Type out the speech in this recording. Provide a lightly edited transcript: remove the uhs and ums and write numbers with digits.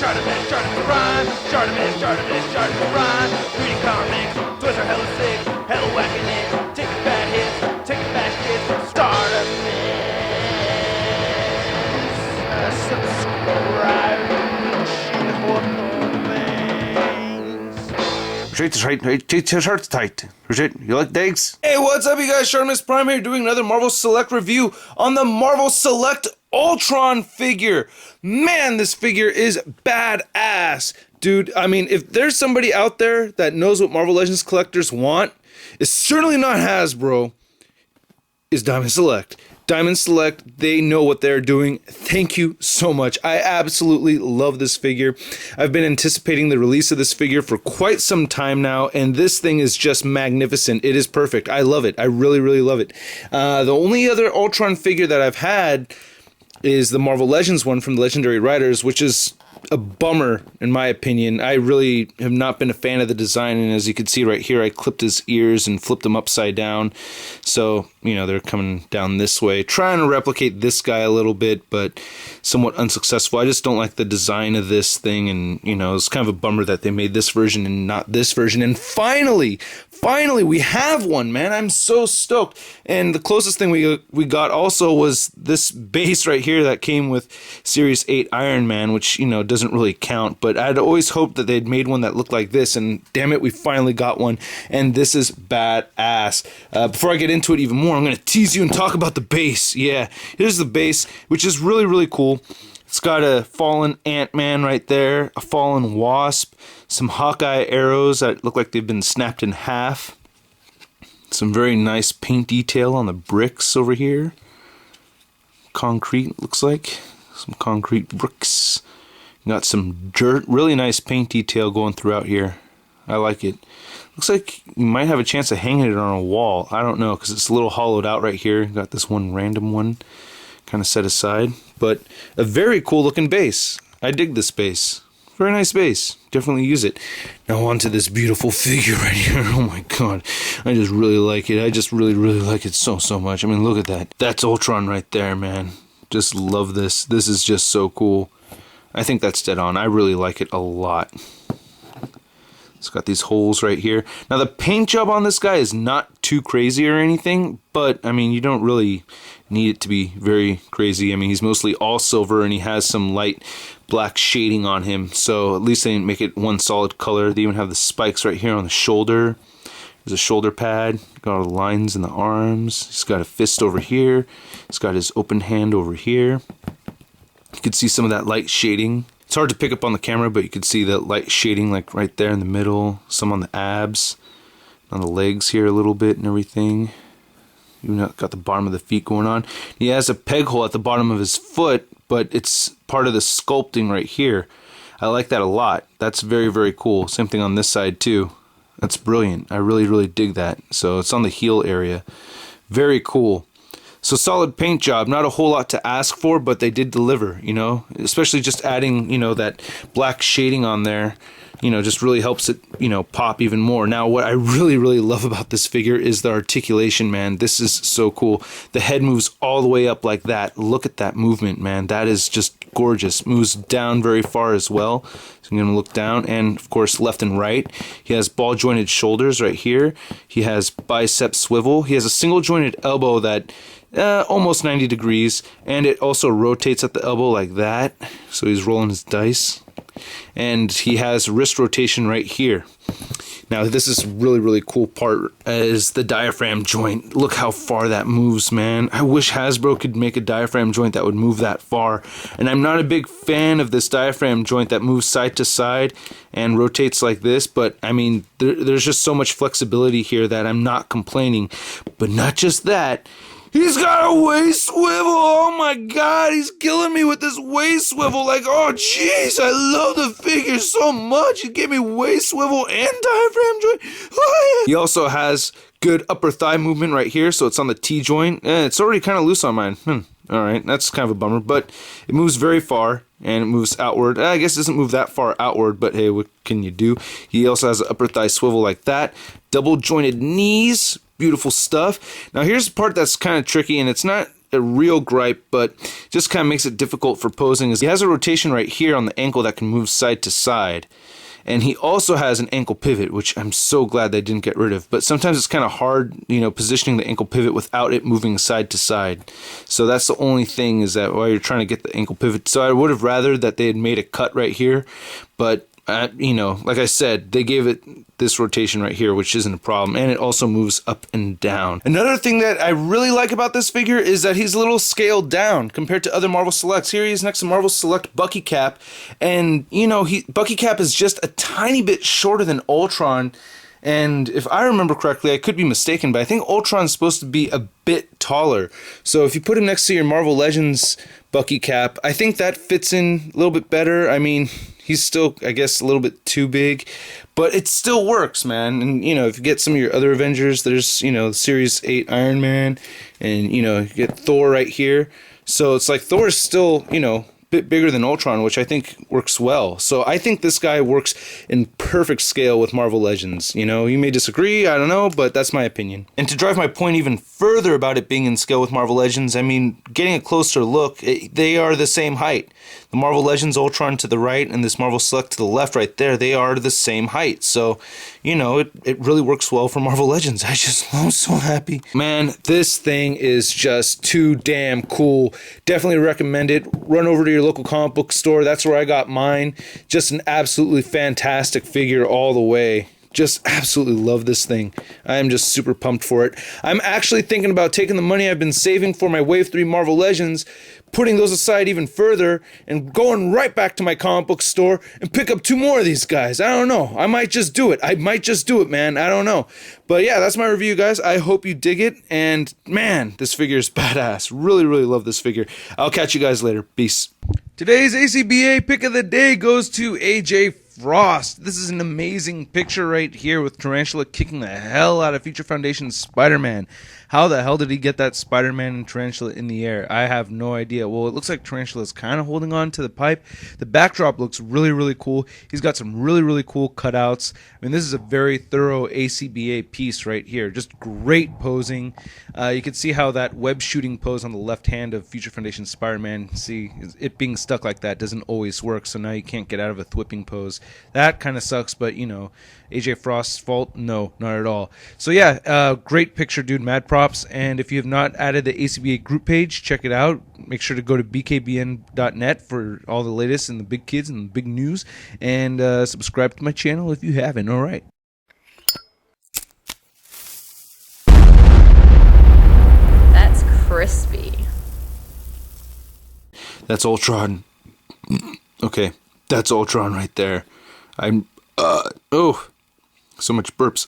ShartimusPrime, ShartimusPrime. Reading comics, toys are hella sick, hella whacking it. Taking bad hits, taking bad shit. Subscribe. You like digs? Hey, what's up, you guys? ShartimusPrime here doing another Marvel Select review on the Marvel Select Ultron figure. Man, this figure is badass. Dude, I mean, if there's somebody out there that knows what Marvel Legends collectors want, it's certainly not Hasbro, is Diamond Select. Diamond Select, they know what they're doing. Thank you so much. I absolutely love this figure. I've been anticipating the release of this figure for quite some time now, and this thing is just magnificent. It is perfect. I love it. I really, really love it. The only other Ultron figure that I've had is the Marvel Legends one from the Legendary Riders, which is a bummer in my opinion. I really have not been a fan of the design, and as you can see right here, I clipped his ears and flipped them upside down, so you know they're coming down this way, trying to replicate this guy a little bit, but somewhat unsuccessful. I just don't like the design of this thing, and you know it's kind of a bummer that they made this version and not this version. And finally we have one, man. I'm so stoked. And the closest thing we got also was this base right here that came with Series 8 Iron Man, which you know doesn't really count, but I'd always hoped that they'd made one that looked like this, and damn it, we finally got one, and this is badass. Before I get into it even more, I'm going to tease you and talk about the base. Yeah, here's the base, which is really, really cool. It's got a fallen Ant-Man right there, a fallen Wasp, some Hawkeye arrows that look like they've been snapped in half, some very nice paint detail on the bricks over here. Concrete, looks like. Some concrete bricks. Got some dirt, really nice paint detail going throughout here. I like it. Looks like you might have a chance of hanging it on a wall. I don't know, because it's a little hollowed out right here. Got this one random one kind of set aside. But a very cool looking base. I dig this base. Very nice base. Definitely use it. Now on to this beautiful figure right here. Oh my god. I just really like it. I just really, really like it so much. I mean, look at that. That's Ultron right there, man. Just love this. This is just so cool. I think that's dead on. I really like it a lot. It's got these holes right here. Now the paint job on this guy is not too crazy or anything, but I mean you don't really need it to be very crazy. I mean he's mostly all silver and he has some light black shading on him, so at least they didn't make it one solid color. They even have the spikes right here on the shoulder. There's a shoulder pad, got all the lines in the arms. He's got a fist over here. He's got his open hand over here. You can see some of that light shading. It's hard to pick up on the camera, but you can see that light shading like right there in the middle, some on the abs, on the legs here a little bit and everything. Even got the bottom of the feet going on. He has a peg hole at the bottom of his foot, but it's part of the sculpting right here. I like that a lot. That's very, very cool. Same thing on this side too. That's brilliant. I really, really dig that. So it's on the heel area. Very cool. So solid paint job, not a whole lot to ask for, but they did deliver, you know, especially just adding, you know, that black shading on there, you know, just really helps it, you know, pop even more. Now, what I really, really love about this figure is the articulation, man. This is so cool. The head moves all the way up like that. Look at that movement, man. That is just gorgeous. Moves down very far as well. So I'm going to look down, and of course left and right. He has ball jointed shoulders right here. He has bicep swivel. He has a single jointed elbow that almost 90 degrees, and it also rotates at the elbow like that, so he's rolling his dice. And he has wrist rotation right here. Now this is really, really cool part is the diaphragm joint. Look how far that moves, man. I wish Hasbro could make a diaphragm joint that would move that far. And I'm not a big fan of this diaphragm joint that moves side to side and rotates like this, but I mean there's just so much flexibility here that I'm not complaining. But not just that, he's got a waist swivel. Oh my god, he's killing me with this waist swivel. Like, oh jeez, I love the figure so much. He gave me waist swivel and diaphragm joint. He also has good upper thigh movement right here, so it's on the T joint. It's already kind of loose on mine. Alright, that's kind of a bummer, but it moves very far and it moves outward. I guess it doesn't move that far outward, but hey, what can you do? He also has an upper thigh swivel like that. Double jointed knees. Beautiful stuff. Now here's the part that's kind of tricky, and it's not a real gripe, but just kind of makes it difficult for posing, is he has a rotation right here on the ankle that can move side to side. And he also has an ankle pivot, which I'm so glad they didn't get rid of. But sometimes it's kind of hard, positioning the ankle pivot without it moving side to side. So that's the only thing, is that while you're trying to get the ankle pivot. So I would have rather that they had made a cut right here. But, like I said, they gave it this rotation right here, which isn't a problem. And it also moves up and down. Another thing that I really like about this figure is that he's a little scaled down compared to other Marvel Selects. Here he is next to Marvel Select Bucky Cap. And, Bucky Cap is just a tiny bit shorter than Ultron. And if I remember correctly, I could be mistaken, but I think Ultron's supposed to be a bit taller. So if you put him next to your Marvel Legends Bucky Cap, I think that fits in a little bit better. I mean, he's still, I guess, a little bit too big, but it still works, man. And, if you get some of your other Avengers, there's, Series 8 Iron Man, and, you get Thor right here. So it's like Thor's still, bit bigger than Ultron, which I think works well. So I think this guy works in perfect scale with Marvel Legends. You may disagree, I don't know, but that's my opinion. And to drive my point even further about it being in scale with Marvel Legends, I mean, getting a closer look, they are the same height. The Marvel Legends Ultron to the right and this Marvel Select to the left right there, they are the same height. So, it really works well for Marvel Legends. I'm so happy. Man, this thing is just too damn cool. Definitely recommend it. Run over to your local comic book store. That's where I got mine. Just an absolutely fantastic figure all the way. Just absolutely love this thing. I am just super pumped for it. I'm actually thinking about taking the money I've been saving for my Wave 3 Marvel Legends, putting those aside even further, and going right back to my comic book store and pick up 2 more of these guys. I don't know. I might just do it. Man. I don't know. But yeah, that's my review, guys. I hope you dig it. And man, this figure is badass. Really, really love this figure. I'll catch you guys later. Peace. Today's ACBA pick of the day goes to AJ Frost. This is an amazing picture right here with Tarantula kicking the hell out of Future Foundation's Spider-Man. How the hell did he get that Spider-Man and Tarantula in the air? I have no idea. Well, it looks like Tarantula's kind of holding on to the pipe. The backdrop looks really, really cool. He's got some really, really cool cutouts. I mean, this is a very thorough ACBA piece right here. Just great posing. You can see how that web shooting pose on the left hand of Future Foundation Spider-Man, see, it being stuck like that doesn't always work, so now you can't get out of a thwipping pose. That kind of sucks, but, AJ Frost's fault? No, not at all. So yeah, great picture, dude. Mad props. And if you have not added the ACBA group page, check it out. Make sure to go to bkbn.net for all the latest and the big kids and the big news. And subscribe to my channel if you haven't. All right. That's crispy. That's Ultron. Okay, that's Ultron right there. Oh, so much burps.